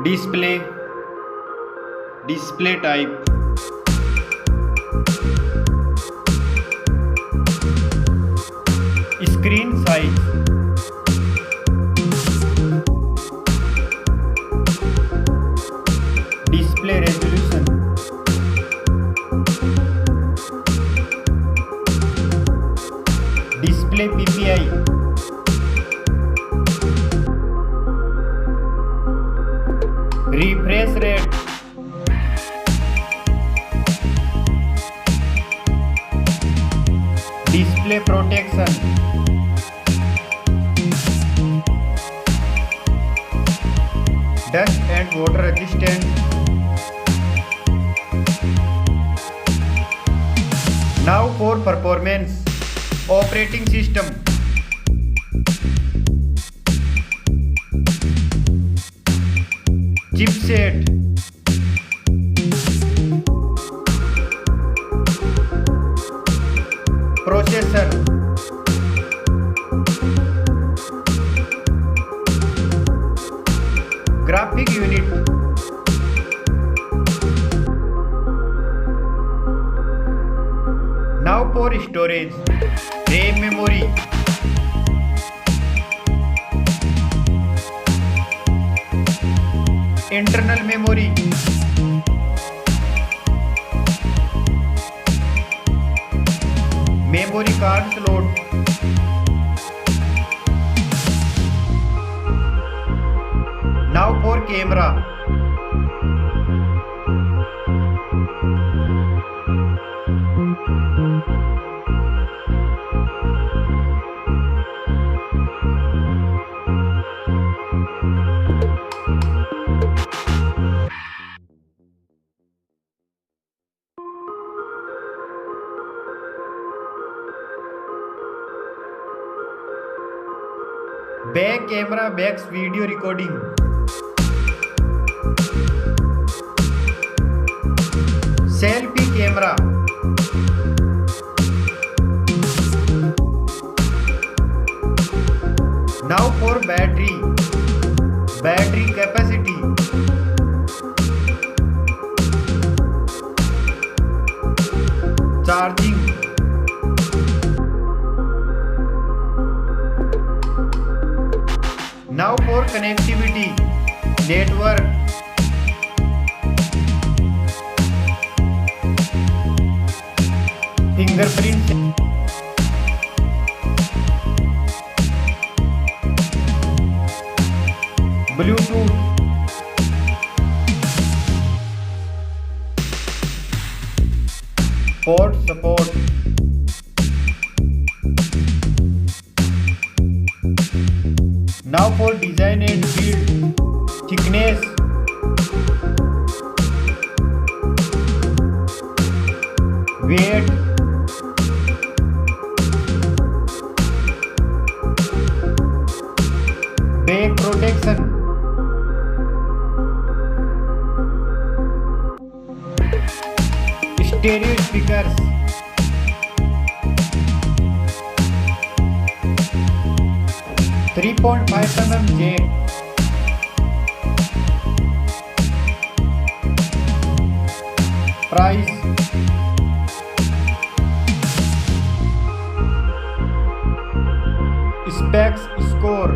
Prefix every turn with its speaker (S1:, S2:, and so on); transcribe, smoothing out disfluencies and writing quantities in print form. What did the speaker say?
S1: display, display type, screen size, display resolution, display PPI, refresh rate, display protection, dust and water resistant. Now for performance. Operating system, chipset, processor, graphic unit, now for storage, RAM memory, internal memory, memory card slot, now for camera, back camera backs video recording, selfie camera, now for battery, battery capacity, charging, now for connectivity, network, fingerprint, Bluetooth, port support, now for design and build, thickness, weight, back protection, stereo speakers, .5 mm jack, price, specs, score.